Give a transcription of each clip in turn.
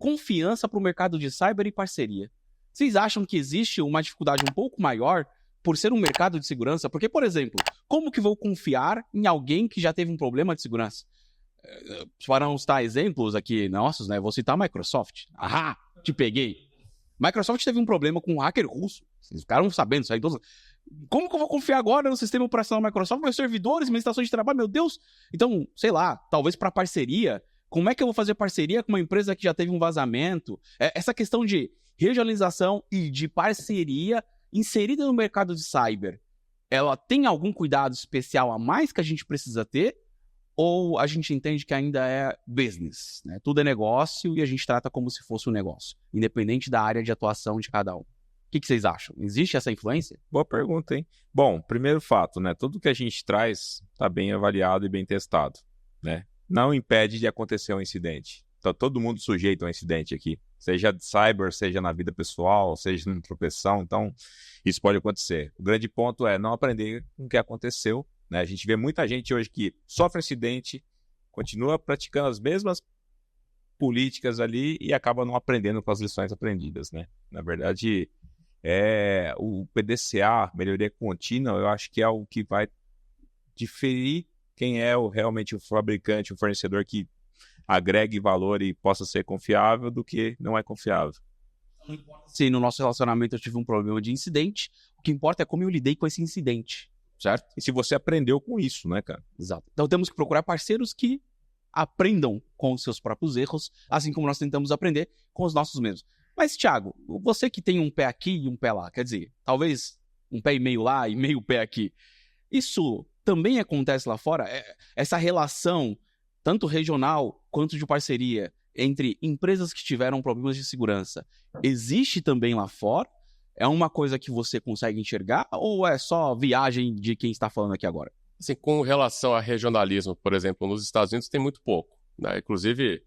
confiança para o mercado de cyber e parceria. Vocês acham que existe uma dificuldade um pouco maior por ser um mercado de segurança? Porque, por exemplo, como que vou confiar em alguém que já teve um problema de segurança? Para não citar exemplos aqui nossos, né? Vou citar a Microsoft. Ahá, te peguei. Microsoft teve um problema com um hacker russo. Vocês ficaram sabendo isso aí. Então, como que eu vou confiar agora no sistema operacional da Microsoft, meus servidores, minhas estações de trabalho, meu Deus? Então, sei lá, talvez para parceria, como é que eu vou fazer parceria com uma empresa que já teve um vazamento? Essa questão de regionalização e de parceria inserida no mercado de cyber, ela tem algum cuidado especial a mais que a gente precisa ter? Ou a gente entende que ainda é business, né? Tudo é negócio e a gente trata como se fosse um negócio, independente da área de atuação de cada um. O que vocês acham? Existe essa influência? Boa pergunta, hein? Bom, primeiro fato, né? Tudo que a gente traz está bem avaliado e bem testado, né? Não impede de acontecer um incidente. Tá todo mundo sujeito a um incidente aqui. Seja de cyber, seja na vida pessoal, seja na tropeção. Então, isso pode acontecer. O grande ponto é não aprender com o que aconteceu, né? A gente vê muita gente hoje que sofre acidente, continua praticando as mesmas políticas ali e acaba não aprendendo com as lições aprendidas, né? Na verdade, o PDCA, melhoria contínua, eu acho que é o que vai diferir quem é realmente o fabricante, o fornecedor que agregue valor e possa ser confiável do que não é confiável. Se no nosso relacionamento eu tive um problema de incidente, o que importa é como eu lidei com esse incidente. Certo? E se você aprendeu com isso, né, cara? Exato. Então temos que procurar parceiros que aprendam com os seus próprios erros, assim como nós tentamos aprender com os nossos mesmos. Mas, Thiago, você que tem um pé aqui e um pé lá, quer dizer, talvez um pé e meio lá e meio pé aqui, isso também acontece lá fora? Essa relação, tanto regional quanto de parceria, entre empresas que tiveram problemas de segurança, existe também lá fora? É uma coisa que você consegue enxergar ou é só viagem de quem está falando aqui agora? Assim, com relação a regionalismo, por exemplo, nos Estados Unidos tem muito pouco, né? Inclusive,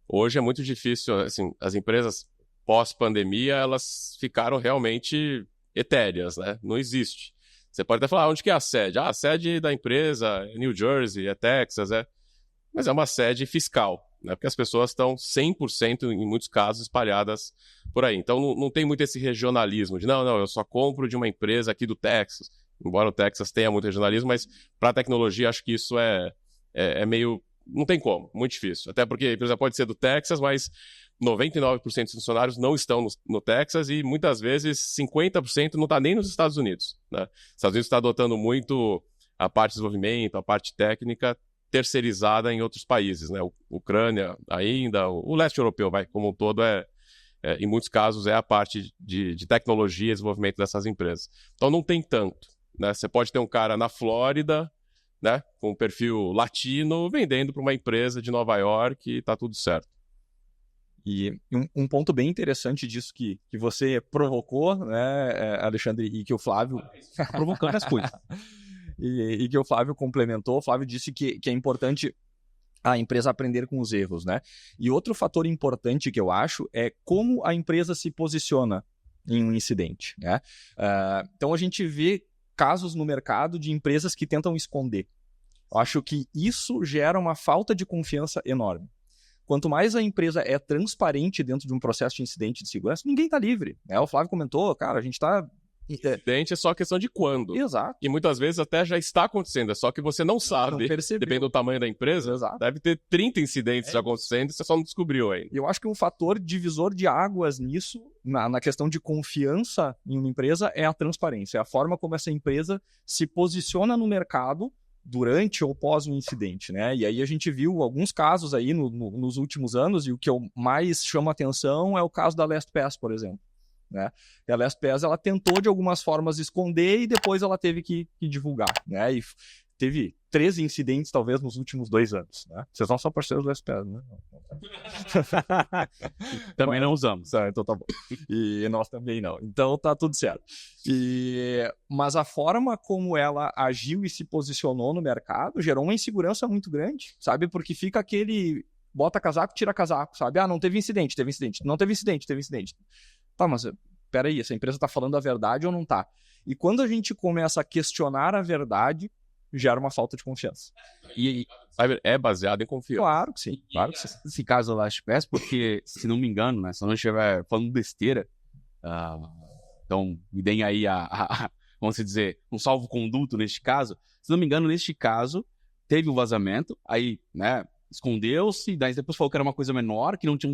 hoje é muito difícil, assim, as empresas pós-pandemia, elas ficaram realmente etéreas, né? Não existe. Você pode até falar, onde que é a sede? A sede da empresa é New Jersey, é Texas, mas é uma sede fiscal, né? Porque as pessoas estão 100%, em muitos casos, espalhadas por aí. Então, não tem muito esse regionalismo de, não, eu só compro de uma empresa aqui do Texas. Embora o Texas tenha muito regionalismo, mas para a tecnologia, acho que isso é meio... Não tem como, muito difícil. Até porque a empresa pode ser do Texas, mas 99% dos funcionários não estão no Texas e muitas vezes 50% não está nem nos Estados Unidos, né? Os Estados Unidos está adotando muito a parte de desenvolvimento, a parte técnica, terceirizada em outros países, né? Ucrânia ainda, o leste europeu, como um todo, em muitos casos, é a parte de tecnologia e desenvolvimento dessas empresas. Então não tem tanto, né? Você pode ter um cara na Flórida, né, com um perfil latino, vendendo para uma empresa de Nova York e está tudo certo. E um ponto bem interessante disso que você provocou, né, Alexandre, e que o Flávio... Tá provocando as coisas. E que o Flávio complementou. O Flávio disse que é importante a empresa aprender com os erros, né? E outro fator importante que eu acho é como a empresa se posiciona em um incidente, né? Então a gente vê casos no mercado de empresas que tentam esconder. Eu acho que isso gera uma falta de confiança enorme. Quanto mais a empresa é transparente dentro de um processo de incidente de segurança, ninguém está livre, né? O Flávio comentou, cara, a gente está... Incidente é só questão de quando. Exato. E muitas vezes até já está acontecendo, é só que você não sabe. Dependendo do tamanho da empresa, exato, deve ter 30 incidentes já acontecendo e você só não descobriu ainda. Eu acho que um fator divisor de águas nisso, na questão de confiança em uma empresa, é a transparência. É a forma como essa empresa se posiciona no mercado durante ou pós um incidente, né? E aí a gente viu alguns casos aí nos últimos anos, e o que eu mais chamo a atenção é o caso da LastPass, por exemplo, né? E a LastPass, ela tentou de algumas formas esconder e depois ela teve que divulgar, né? E teve 13 incidentes talvez nos últimos 2 anos, né? Vocês não são parceiros do LastPass, né? Também não usamos. Então tá bom. E nós também não. Então tá tudo certo. Mas a forma como ela agiu e se posicionou no mercado gerou uma insegurança muito grande, sabe? Porque fica aquele bota casaco, tira casaco, sabe? Ah, não teve incidente, teve incidente. Não teve incidente, teve incidente. Tá, mas peraí, essa empresa tá falando a verdade ou não tá? E quando a gente começa a questionar a verdade, gera uma falta de confiança. E Cyber é baseado em confiança. Claro que sim, claro que sim. esse caso da LastPass, porque, se não me engano, né, se eu não estiver falando besteira, então me deem aí vamos dizer, um salvo-conduto neste caso. Se não me engano, neste caso, teve o vazamento, aí, né, escondeu-se, daí depois falou que era uma coisa menor, que não tinham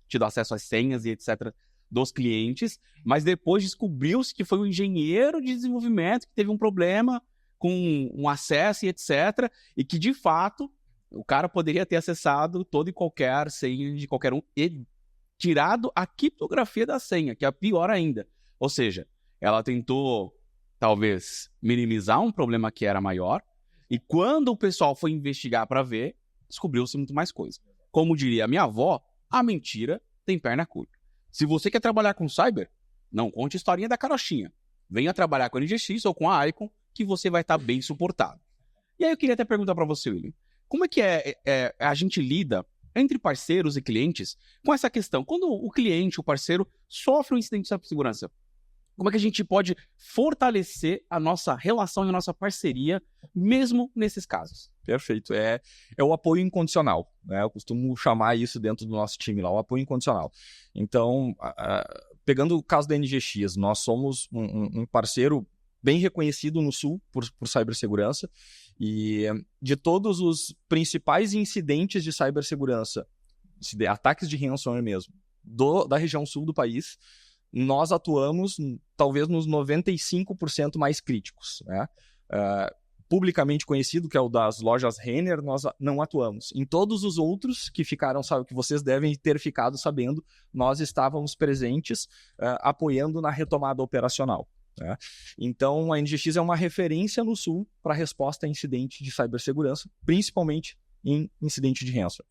tido acesso às senhas e etc. dos clientes, mas depois descobriu-se que foi o engenheiro de desenvolvimento que teve um problema com um acesso e etc. E que, de fato, o cara poderia ter acessado toda e qualquer senha de qualquer um e tirado a criptografia da senha, que é pior ainda. Ou seja, ela tentou, talvez, minimizar um problema que era maior, e quando o pessoal foi investigar para ver, descobriu-se muito mais coisa. Como diria a minha avó, a mentira tem perna curta. Se você quer trabalhar com cyber, não conte a historinha da carochinha. Venha trabalhar com a NGX ou com a Icon, que você vai estar bem suportado. E aí eu queria até perguntar para você, William, como é que a gente lida entre parceiros e clientes com essa questão? Quando o cliente, o parceiro, sofre um incidente de cibersegurança, como é que a gente pode fortalecer a nossa relação e a nossa parceria, mesmo nesses casos? Perfeito. É o apoio incondicional, né? Eu costumo chamar isso dentro do nosso time lá, o apoio incondicional. Então, pegando o caso da NGX, nós somos um parceiro bem reconhecido no Sul por cibersegurança, e de todos os principais incidentes de cibersegurança, ataques de ransomware mesmo, da região sul do país, nós atuamos talvez nos 95% mais críticos, né? Publicamente conhecido, que é o das lojas Renner, nós não atuamos. Em todos os outros que ficaram, sabe, que vocês devem ter ficado sabendo, nós estávamos presentes apoiando na retomada operacional. Né? Então, a NGX é uma referência no Sul para resposta a incidente de cibersegurança, principalmente em incidente de ransomware.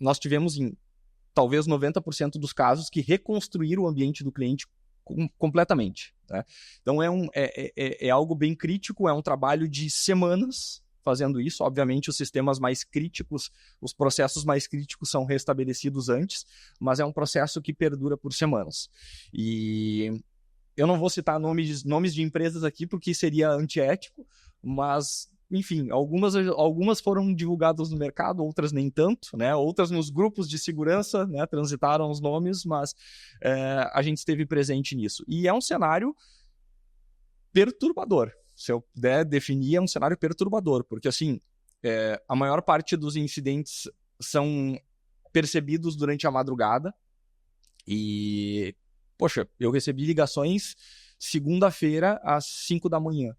Nós tivemos em talvez 90% dos casos que reconstruíram o ambiente do cliente completamente. Né? Então é algo bem crítico, é um trabalho de semanas fazendo isso. Obviamente os sistemas mais críticos, os processos mais críticos são restabelecidos antes, mas é um processo que perdura por semanas. E eu não vou citar nomes de empresas aqui porque seria antiético, mas enfim, algumas foram divulgadas no mercado, outras nem tanto, né? Outras nos grupos de segurança, né? Transitaram os nomes, mas a gente esteve presente nisso. E é um cenário perturbador. Se eu puder definir, é um cenário perturbador, porque assim, a maior parte dos incidentes são percebidos durante a madrugada e, poxa, eu recebi ligações segunda-feira às 5 da manhã.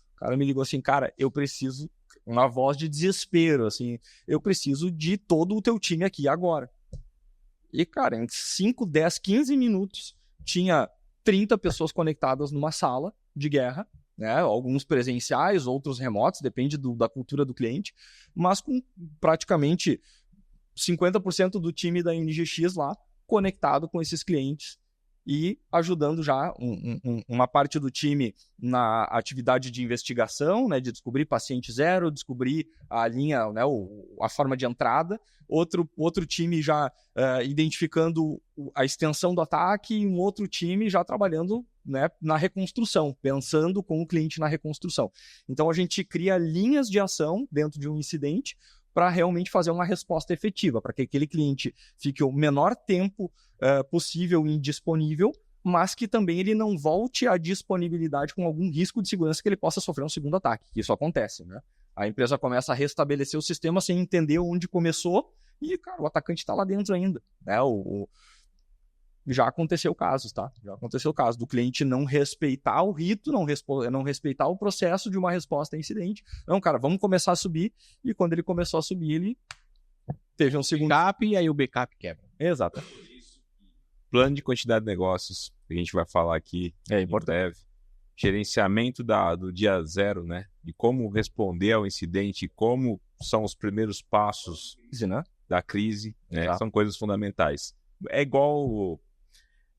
O cara me ligou assim, cara, eu preciso, uma voz de desespero, assim, eu preciso de todo o teu time aqui agora. E, cara, em 5, 10, 15 minutos, tinha 30 pessoas conectadas numa sala de guerra, né? Alguns presenciais, outros remotos, depende da cultura do cliente, mas com praticamente 50% do time da NGX lá conectado com esses clientes e ajudando já uma parte do time na atividade de investigação, né, de descobrir paciente zero, descobrir a linha, né, a forma de entrada, outro time já identificando a extensão do ataque e um outro time já trabalhando, né, na reconstrução, pensando com o cliente na reconstrução. Então a gente cria linhas de ação dentro de um incidente para realmente fazer uma resposta efetiva, para que aquele cliente fique o menor tempo possível indisponível, mas que também ele não volte à disponibilidade com algum risco de segurança que ele possa sofrer um segundo ataque. Isso acontece, né? A empresa começa a restabelecer o sistema sem entender onde começou e, cara, o atacante está lá dentro ainda. Né? Já aconteceu casos, tá? Já aconteceu o caso do cliente não respeitar o rito, não respeitar o processo de uma resposta a incidente. Não, cara, vamos começar a subir. E quando ele começou a subir, ele teve um segundo backup e aí o backup quebra. Exato. Plano de quantidade de negócios, que a gente vai falar aqui em breve. Gerenciamento do dia zero, né? E como responder ao incidente, como são os primeiros passos da crise, né? São coisas fundamentais. É igual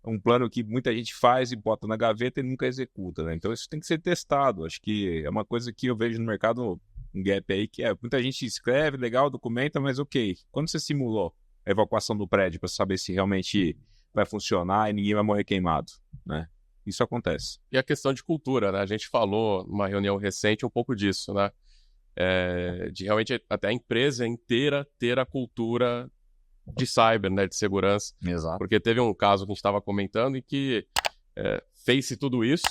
um plano que muita gente faz e bota na gaveta e nunca executa, né? Então isso tem que ser testado. Acho que é uma coisa que eu vejo no mercado, um gap aí, que muita gente escreve, legal, documenta, mas ok. Quando você simulou a evacuação do prédio para saber se realmente vai funcionar e ninguém vai morrer queimado, né? isso acontece. E a questão de cultura, né? A gente falou numa reunião recente um pouco disso, né? De realmente até a empresa inteira ter a cultura de cyber, né? De segurança. Exato. Porque teve um caso que a gente estava comentando em que fez-se tudo isso,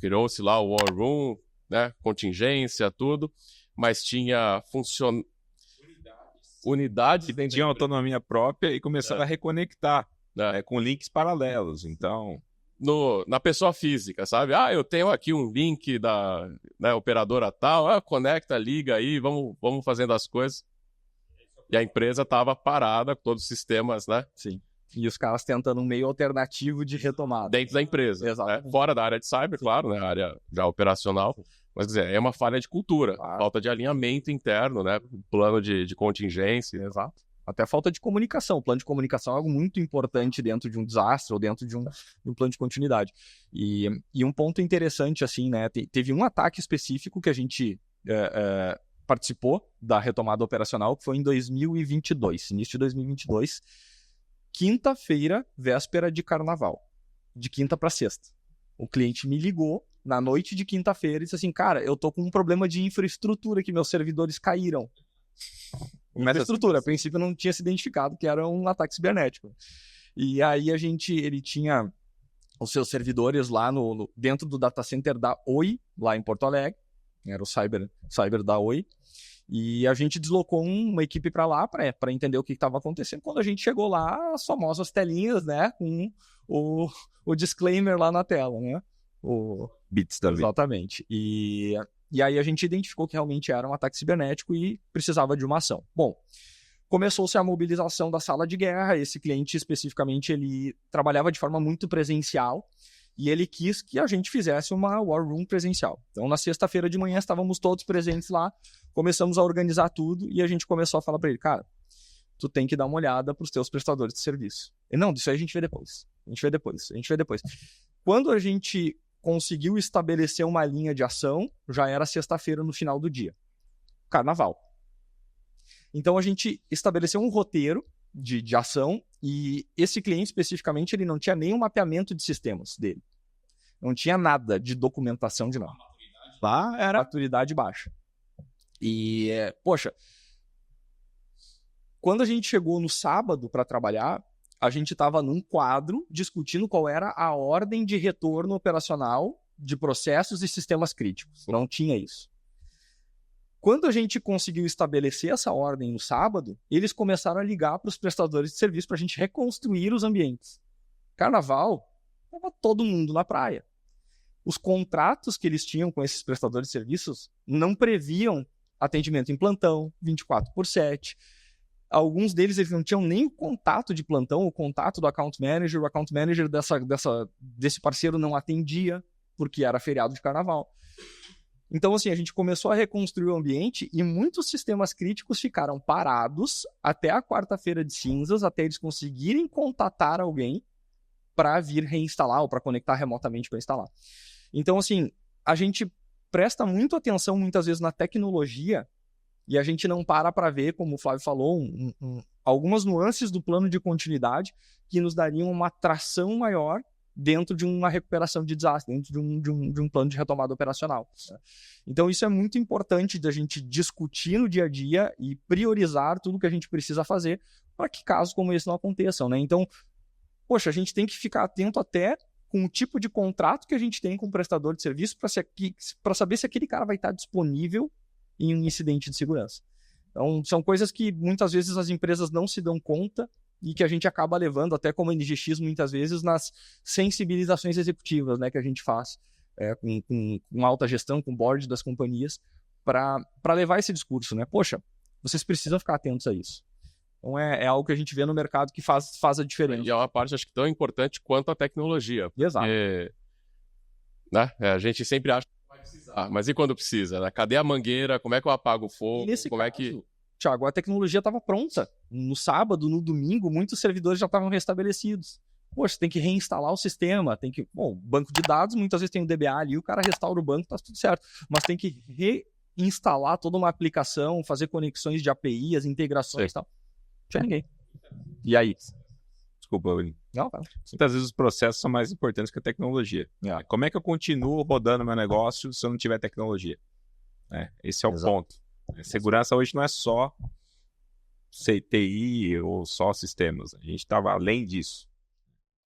criou-se lá o War Room, né? Contingência, tudo, mas tinha unidades Que tinham autonomia própria e começaram a reconectar né? com links paralelos. Então, Na pessoa física, sabe? Eu tenho aqui um link da operadora tal, conecta, liga aí, vamos fazendo as coisas. E a empresa estava parada, com todos os sistemas, né? Sim. E os caras tentando um meio alternativo de retomada. Dentro da empresa. Exato. Né? Fora da área de cyber, claro, né? A área já operacional. Mas, quer dizer, é uma falha de cultura. Claro. Falta de alinhamento interno, né? Plano de contingência. Exato. Até falta de comunicação. O plano de comunicação é algo muito importante dentro de um desastre ou dentro de um plano de continuidade. E um ponto interessante, assim, né? Teve um ataque específico que a gente participou da retomada operacional, que foi em 2022, início de 2022, quinta-feira, véspera de carnaval, de quinta para sexta. O cliente me ligou na noite de quinta-feira e disse assim, cara, eu tô com um problema de infraestrutura que meus servidores caíram. Infraestrutura, a princípio não tinha se identificado que era um ataque cibernético. E aí ele tinha os seus servidores lá dentro do data center da Oi, lá em Porto Alegre, era o cyber da Oi, e a gente deslocou uma equipe para lá para entender o que estava acontecendo. Quando a gente chegou lá, as famosas telinhas, né, com o disclaimer lá na tela, né? bits da vida. Exatamente. E aí a gente identificou que realmente era um ataque cibernético e precisava de uma ação. Bom, começou-se a mobilização da sala de guerra. Esse cliente especificamente, ele trabalhava de forma muito presencial e ele quis que a gente fizesse uma War Room presencial. Então, na sexta-feira de manhã, estávamos todos presentes lá, começamos a organizar tudo e a gente começou a falar para ele, cara, tu tem que dar uma olhada para os teus prestadores de serviço. E não, disso aí a gente vê depois. A gente vê depois. Quando a gente conseguiu estabelecer uma linha de ação, já era sexta-feira no final do dia. Carnaval. Então a gente estabeleceu um roteiro de ação e esse cliente especificamente ele não tinha nenhum mapeamento de sistemas dele. Não tinha nada de documentação de nada. Lá era maturidade baixa. E, poxa, quando a gente chegou no sábado para trabalhar, a gente estava num quadro discutindo qual era a ordem de retorno operacional de processos e sistemas críticos. Não tinha isso. Quando a gente conseguiu estabelecer essa ordem no sábado, eles começaram a ligar para os prestadores de serviço para a gente reconstruir os ambientes. Carnaval, estava todo mundo na praia. Os contratos que eles tinham com esses prestadores de serviços não previam atendimento em plantão, 24/7. Alguns deles eles não tinham nem o contato de plantão, o contato do account manager. O account manager desse parceiro não atendia, porque era feriado de carnaval. Então, assim, a gente começou a reconstruir o ambiente e muitos sistemas críticos ficaram parados até a quarta-feira de cinzas, até eles conseguirem contatar alguém para vir reinstalar ou para conectar remotamente para instalar. Então, assim, a gente presta muito atenção muitas vezes na tecnologia e a gente não para ver, como o Flávio falou, algumas nuances do plano de continuidade que nos dariam uma tração maior dentro de uma recuperação de desastre, dentro de um plano de retomada operacional. Então isso é muito importante da gente discutir no dia a dia e priorizar tudo que a gente precisa fazer para que casos como esse não aconteçam, né? Então, poxa, a gente tem que ficar atento até com o tipo de contrato que a gente tem com o prestador de serviço para saber se aquele cara vai estar disponível em um incidente de segurança. Então, são coisas que muitas vezes as empresas não se dão conta e que a gente acaba levando, até como NGX, muitas vezes, nas sensibilizações executivas, né, que a gente faz com alta gestão, com board das companhias, para levar esse discurso, né? Poxa, vocês precisam ficar atentos a isso. Então, é algo que a gente vê no mercado que faz a diferença. E é uma parte, acho que, tão importante quanto a tecnologia. Exato. Porque, né, a gente sempre acha que vai precisar, mas e quando precisa? Né? Cadê a mangueira? Como é que eu apago o fogo? Como é que... Thiago, a tecnologia estava pronta. No sábado, no domingo, muitos servidores já estavam restabelecidos. Poxa, tem que reinstalar o sistema, banco de dados, muitas vezes tem o DBA ali, o cara restaura o banco, tá tudo certo. Mas tem que reinstalar toda uma aplicação, fazer conexões de API, as integrações e tal. Não tinha ninguém. E aí? Desculpa, William. Não, cara. Muitas vezes os processos são mais importantes que a tecnologia. Como é que eu continuo rodando meu negócio se eu não tiver tecnologia? Esse é o ponto. Segurança hoje não é só CTI ou só sistemas. A gente estava além disso.